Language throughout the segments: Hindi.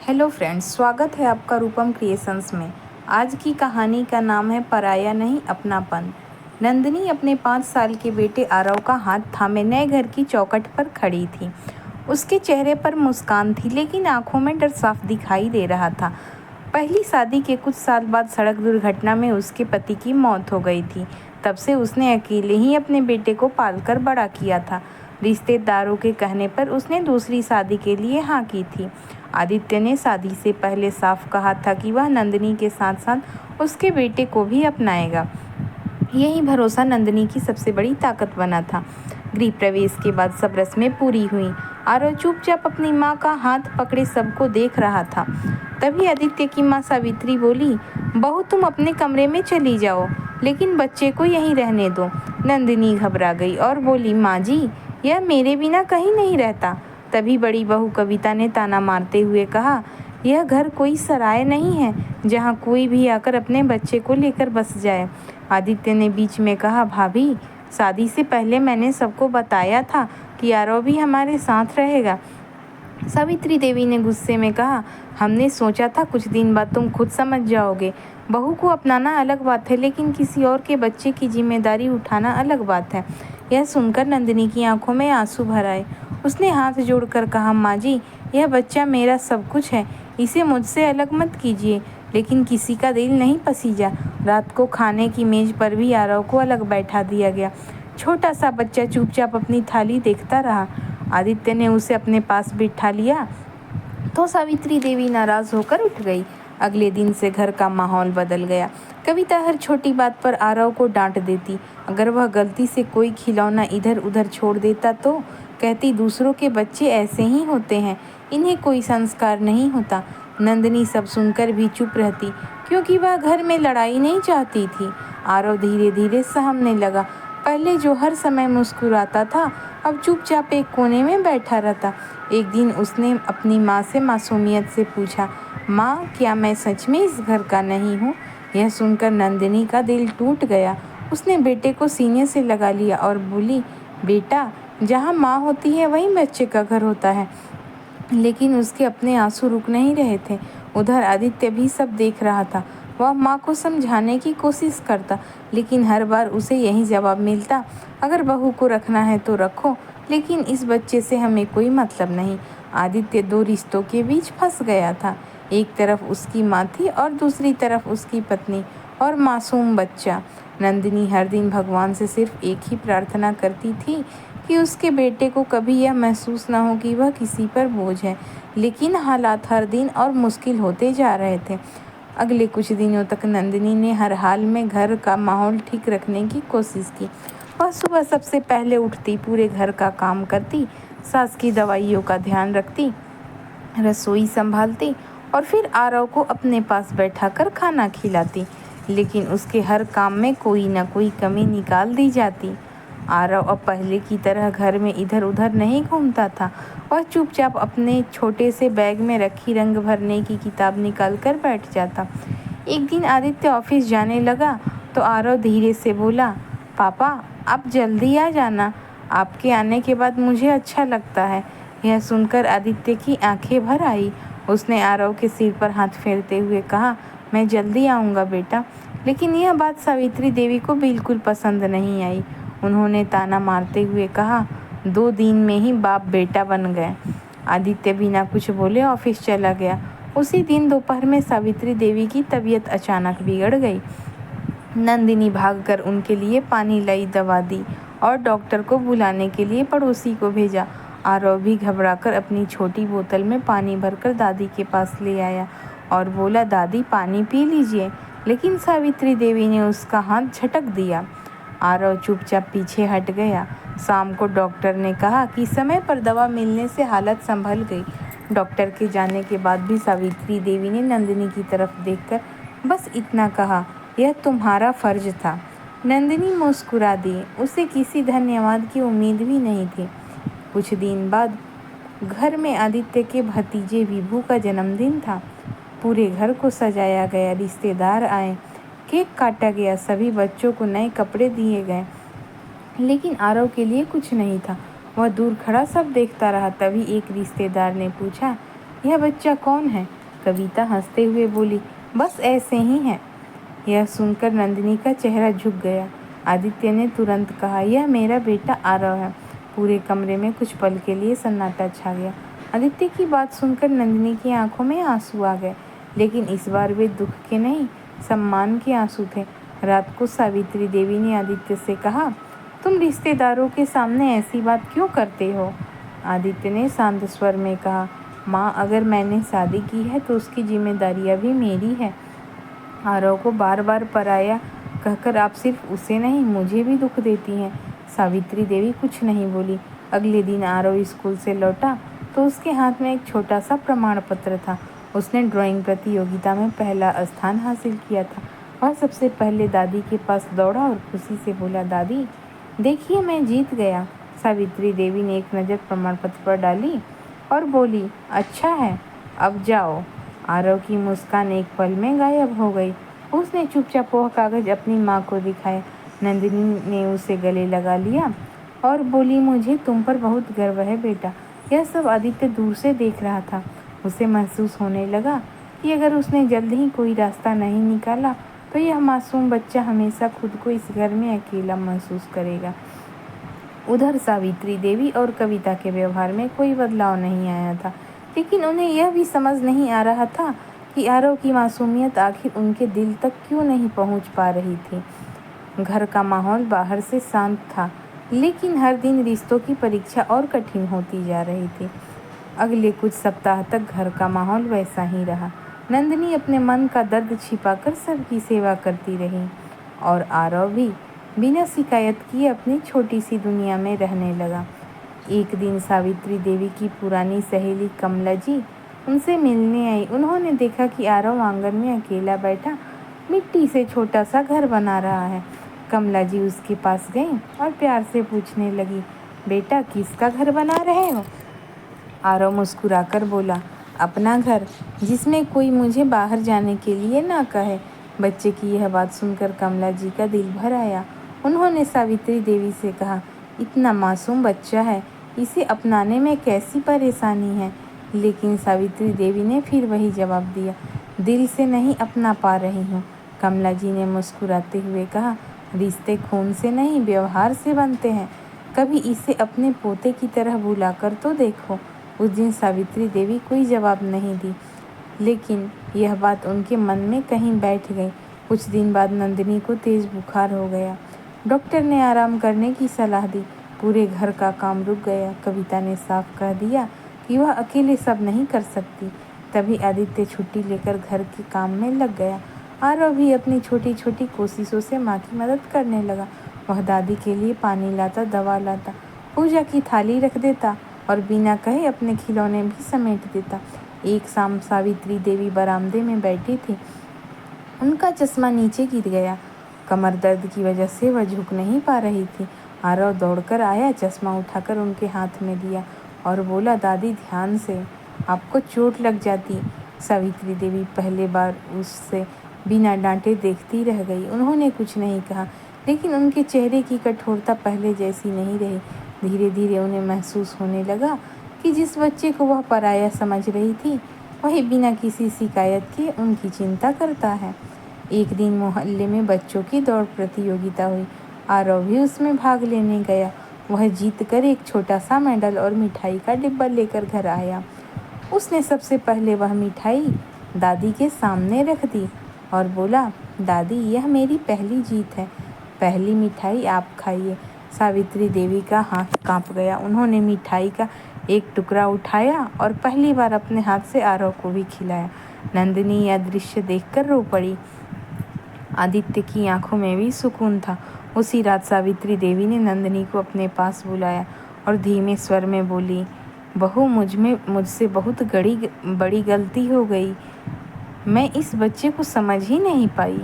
हेलो फ्रेंड्स, स्वागत है आपका रूपम क्रिएशंस में। आज की कहानी का नाम है पराया नहीं अपनापन। नंदिनी अपने 5 साल के बेटे आरव का हाथ थामे नए घर की चौखट पर खड़ी थी। उसके चेहरे पर मुस्कान थी, लेकिन आंखों में डर साफ दिखाई दे रहा था। पहली शादी के कुछ साल बाद सड़क दुर्घटना में उसके पति की मौत हो गई थी। तब से उसने अकेले ही अपने बेटे को पालकर बड़ा किया था। रिश्तेदारों के कहने पर उसने दूसरी शादी के लिए हाँ की थी। आदित्य ने शादी से पहले साफ कहा था कि वह नंदिनी के साथ साथ उसके बेटे को भी अपनाएगा। यही भरोसा नंदिनी की सबसे बड़ी ताकत बना था। गृह प्रवेश के बाद सब रस्में पूरी हुई। आरव चुपचाप अपनी माँ का हाथ पकड़े सबको देख रहा था। तभी आदित्य की माँ सावित्री बोली, बहू तुम अपने कमरे में चली जाओ, लेकिन बच्चे को यहीं रहने दो। नंदिनी घबरा गई और बोली, माँ जी, यह मेरे बिना कहीं नहीं रहता। तभी बड़ी बहू कविता ने ताना मारते हुए कहा, यह घर कोई सराय नहीं है जहाँ कोई भी आकर अपने बच्चे को लेकर बस जाए। आदित्य ने बीच में कहा, भाभी, शादी से पहले मैंने सबको बताया था कि आरव भी हमारे साथ रहेगा। सावित्री देवी ने गुस्से में कहा, हमने सोचा था कुछ दिन बाद तुम खुद समझ जाओगे। बहू को अपनाना अलग बात है, लेकिन किसी और के बच्चे की जिम्मेदारी उठाना अलग बात है। यह सुनकर नंदिनी की आंखों में आंसू भर आए। उसने हाथ जोड़कर कहा, माँ जी, यह बच्चा मेरा सब कुछ है, इसे मुझसे अलग मत कीजिए। लेकिन किसी का दिल नहीं पसीजा। रात को खाने की मेज पर भी आरव को अलग बैठा दिया गया। छोटा सा बच्चा चुपचाप अपनी थाली देखता रहा। आदित्य ने उसे अपने पास बिठा लिया तो सावित्री देवी नाराज होकर उठ गई। अगले दिन से घर का माहौल बदल गया। कविता हर छोटी बात पर आरव को डांट देती। अगर वह गलती से कोई खिलौना इधर उधर छोड़ देता तो कहती, दूसरों के बच्चे ऐसे ही होते हैं, इन्हें कोई संस्कार नहीं होता। नंदिनी सब सुनकर भी चुप रहती, क्योंकि वह घर में लड़ाई नहीं चाहती थी। आरव धीरे धीरे सहमने लगा। पहले जो हर समय मुस्कुराता था, अब चुपचाप एक कोने में बैठा रहता। एक दिन उसने अपनी माँ से मासूमियत से पूछा, माँ, क्या मैं सच में इस घर का नहीं हूँ? यह सुनकर नंदिनी का दिल टूट गया। उसने बेटे को सीने से लगा लिया और बोली, बेटा, जहाँ माँ होती है वहीं बच्चे का घर होता है। लेकिन उसके अपने आंसू रुक नहीं रहे थे। उधर आदित्य भी सब देख रहा था। वह माँ को समझाने की कोशिश करता, लेकिन हर बार उसे यही जवाब मिलता, अगर बहू को रखना है तो रखो, लेकिन इस बच्चे से हमें कोई मतलब नहीं। आदित्य दो रिश्तों के बीच फंस गया था। एक तरफ उसकी माँ थी और दूसरी तरफ उसकी पत्नी और मासूम बच्चा। नंदिनी हर दिन भगवान से सिर्फ एक ही प्रार्थना करती थी कि उसके बेटे को कभी यह महसूस न हो कि वह किसी पर बोझ है। लेकिन हालात हर दिन और मुश्किल होते जा रहे थे। अगले कुछ दिनों तक नंदिनी ने हर हाल में घर का माहौल ठीक रखने की कोशिश की। वह सुबह सबसे पहले उठती, पूरे घर का काम करती, सास की दवाइयों का ध्यान रखती, रसोई संभालती और फिर आरव को अपने पास बैठाकर खाना खिलाती। लेकिन उसके हर काम में कोई न कोई कमी निकाल दी जाती। आरव अब पहले की तरह घर में इधर उधर नहीं घूमता था। वह चुपचाप अपने छोटे से बैग में रखी रंग भरने की किताब निकाल कर बैठ जाता। एक दिन आदित्य ऑफिस जाने लगा तो आरव धीरे से बोला, पापा, आप जल्दी आ जाना, आपके आने के बाद मुझे अच्छा लगता है। यह सुनकर आदित्य की आंखें भर आई। उसने आरव के सिर पर हाथ फेरते हुए कहा, मैं जल्दी आऊँगा बेटा। लेकिन यह बात सावित्री देवी को बिल्कुल पसंद नहीं आई। उन्होंने ताना मारते हुए कहा, 2 दिन में ही बाप बेटा बन गए। आदित्य बिना कुछ बोले ऑफिस चला गया। उसी दिन दोपहर में सावित्री देवी की तबीयत अचानक बिगड़ गई। नंदिनी भागकर उनके लिए पानी लाई, दवा दी और डॉक्टर को बुलाने के लिए पड़ोसी को भेजा। आरव भी घबराकर अपनी छोटी बोतल में पानी भरकर दादी के पास ले आया और बोला, दादी, पानी पी लीजिए। लेकिन सावित्री देवी ने उसका हाथ झटक दिया। आरव चुपचाप पीछे हट गया। शाम को डॉक्टर ने कहा कि समय पर दवा मिलने से हालत संभल गई। डॉक्टर के जाने के बाद भी सावित्री देवी ने नंदिनी की तरफ देखकर बस इतना कहा, यह तुम्हारा फर्ज था। नंदिनी मुस्कुरा दी। उसे किसी धन्यवाद की उम्मीद भी नहीं थी। कुछ दिन बाद घर में आदित्य के भतीजे विभू का जन्मदिन था। पूरे घर को सजाया गया, रिश्तेदार आए, केक काटा गया, सभी बच्चों को नए कपड़े दिए गए। लेकिन आरव के लिए कुछ नहीं था। वह दूर खड़ा सब देखता रहा। तभी एक रिश्तेदार ने पूछा, यह बच्चा कौन है? कविता हंसते हुए बोली, बस ऐसे ही है। यह सुनकर नंदिनी का चेहरा झुक गया। आदित्य ने तुरंत कहा, यह मेरा बेटा आरव है। पूरे कमरे में कुछ पल के लिए सन्नाटा छा गया। आदित्य की बात सुनकर नंदिनी की आंखों में आंसू आ गए, लेकिन इस बार वे दुख के नहीं, सम्मान के आंसू थे। रात को सावित्री देवी ने आदित्य से कहा, तुम रिश्तेदारों के सामने ऐसी बात क्यों करते हो? आदित्य ने शांत स्वर में कहा, माँ, अगर मैंने शादी की है तो उसकी जिम्मेदारियाँ भी मेरी है। आरव को बार बार पराया कहकर आप सिर्फ उसे नहीं, मुझे भी दुख देती हैं। सावित्री देवी कुछ नहीं बोली। अगले दिन आरव स्कूल से लौटा तो उसके हाथ में एक छोटा सा प्रमाण पत्र था। उसने ड्राइंग प्रतियोगिता में पहला स्थान हासिल किया था। वह सबसे पहले दादी के पास दौड़ा और खुशी से बोला, दादी देखिए, मैं जीत गया। सावित्री देवी ने एक नज़र प्रमाण पत्र पर डाली और बोली, अच्छा है, अब जाओ। आरव की मुस्कान एक पल में गायब हो गई। उसने चुपचाप वह कागज अपनी माँ को दिखाया। नंदिनी ने उसे गले लगा लिया और बोली, मुझे तुम पर बहुत गर्व है बेटा। यह सब आदित्य दूर से देख रहा था। उसे महसूस होने लगा कि अगर उसने जल्द ही कोई रास्ता नहीं निकाला तो यह मासूम बच्चा हमेशा खुद को इस घर में अकेला महसूस करेगा। उधर सावित्री देवी और कविता के व्यवहार में कोई बदलाव नहीं आया था, लेकिन उन्हें यह भी समझ नहीं आ रहा था कि आरव की मासूमियत आखिर उनके दिल तक क्यों नहीं पहुंच पा रही थी। घर का माहौल बाहर से शांत था, लेकिन हर दिन रिश्तों की परीक्षा और कठिन होती जा रही थी। अगले कुछ सप्ताह तक घर का माहौल वैसा ही रहा। नंदिनी अपने मन का दर्द छिपाकर सबकी सेवा करती रही और आरव भी बिना शिकायत किए अपनी छोटी सी दुनिया में रहने लगा। एक दिन सावित्री देवी की पुरानी सहेली कमला जी उनसे मिलने आई। उन्होंने देखा कि आरव आंगन में अकेला बैठा मिट्टी से छोटा सा घर बना रहा है। कमला जी उसके पास गई और प्यार से पूछने लगी, बेटा किसका घर बना रहे हो? आरव मुस्कुराकर बोला, अपना घर, जिसमें कोई मुझे बाहर जाने के लिए ना कहे। बच्चे की यह बात सुनकर कमला जी का दिल भर आया। उन्होंने सावित्री देवी से कहा, इतना मासूम बच्चा है, इसे अपनाने में कैसी परेशानी है? लेकिन सावित्री देवी ने फिर वही जवाब दिया, दिल से नहीं अपना पा रही हूँ। कमला जी ने मुस्कुराते हुए कहा, रिश्ते खून से नहीं, व्यवहार से बनते हैं। कभी इसे अपने पोते की तरह बुलाकर तो देखो। उस दिन सावित्री देवी कोई जवाब नहीं दी, लेकिन यह बात उनके मन में कहीं बैठ गई। कुछ दिन बाद नंदिनी को तेज बुखार हो गया। डॉक्टर ने आराम करने की सलाह दी। पूरे घर का काम रुक गया। कविता ने साफ कह दिया कि वह अकेले सब नहीं कर सकती। तभी आदित्य छुट्टी लेकर घर के काम में लग गया। आरव भी अपनी छोटी छोटी कोशिशों से माँ की मदद करने लगा। वह दादी के लिए पानी लाता, दवा लाता, पूजा की थाली रख देता और बिना कहे अपने खिलौने भी समेट देता। एक शाम सावित्री देवी बरामदे में बैठी थी। उनका चश्मा नीचे गिर गया। कमर दर्द की वजह से वह झुक नहीं पा रही थी। आरव दौड़कर आया, चश्मा उठाकर उनके हाथ में दिया और बोला, दादी ध्यान से, आपको चोट लग जाती। सावित्री देवी पहले बार उससे बिना डांटे देखती रह गई। उन्होंने कुछ नहीं कहा, लेकिन उनके चेहरे की कठोरता पहले जैसी नहीं रही। धीरे धीरे उन्हें महसूस होने लगा कि जिस बच्चे को वह पराया समझ रही थी, वही बिना किसी शिकायत के उनकी चिंता करता है। एक दिन मोहल्ले में बच्चों की दौड़ प्रतियोगिता हुई। आरव भी उसमें भाग लेने गया। वह जीत कर एक छोटा सा मेडल और मिठाई का डिब्बा लेकर घर आया। उसने सबसे पहले वह मिठाई दादी के सामने रख दी और बोला, दादी यह मेरी पहली जीत है, पहली मिठाई आप खाइए। सावित्री देवी का हाथ कांप गया। उन्होंने मिठाई का एक टुकड़ा उठाया और पहली बार अपने हाथ से आरव को भी खिलाया। नंदिनी यह दृश्य देखकर रो पड़ी। आदित्य की आंखों में भी सुकून था। उसी रात सावित्री देवी ने नंदिनी को अपने पास बुलाया और धीमे स्वर में बोली, बहू, मुझसे बहुत बड़ी गलती हो गई। मैं इस बच्चे को समझ ही नहीं पाई।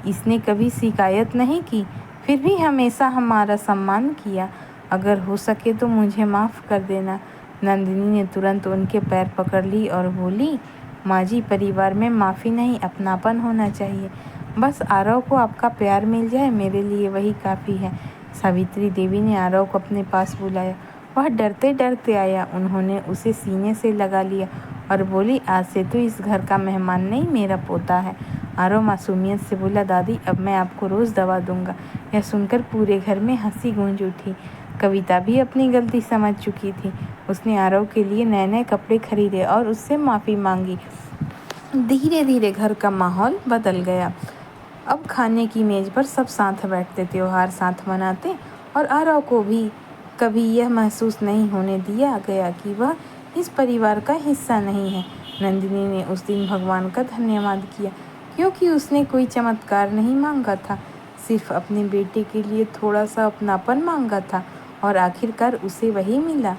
इसने कभी शिकायत नहीं की, फिर भी हमेशा हमारा सम्मान किया। अगर हो सके तो मुझे माफ़ कर देना। नंदिनी ने तुरंत उनके पैर पकड़ ली और बोली, माँ जी, परिवार में माफ़ी नहीं, अपनापन होना चाहिए। बस आरव को आपका प्यार मिल जाए, मेरे लिए वही काफ़ी है। सावित्री देवी ने आरव को अपने पास बुलाया। वह डरते डरते आया। उन्होंने उसे सीने से लगा लिया और बोली, आज से तो इस घर का मेहमान नहीं, मेरा पोता है। आरव मासूमियत से बोला, दादी अब मैं आपको रोज़ दवा दूंगा। यह सुनकर पूरे घर में हंसी गूंज उठी। कविता भी अपनी गलती समझ चुकी थी। उसने आरव के लिए नए नए कपड़े खरीदे और उससे माफ़ी मांगी। धीरे धीरे घर का माहौल बदल गया। अब खाने की मेज़ पर सब साथ बैठते, त्योहार साथ मनाते और आरव को भी कभी यह महसूस नहीं होने दिया गया कि वह इस परिवार का हिस्सा नहीं है। नंदिनी ने उस दिन भगवान का धन्यवाद किया, क्योंकि उसने कोई चमत्कार नहीं मांगा था, सिर्फ अपने बेटे के लिए थोड़ा सा अपनापन मांगा था और आखिरकार उसे वही मिला।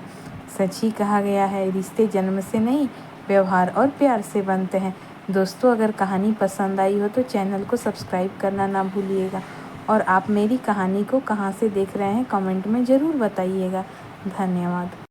सच ही कहा गया है, रिश्ते जन्म से नहीं, व्यवहार और प्यार से बनते हैं। दोस्तों, अगर कहानी पसंद आई हो तो चैनल को सब्सक्राइब करना ना भूलिएगा और आप मेरी कहानी को कहाँ से देख रहे हैं कमेंट में ज़रूर बताइएगा। धन्यवाद।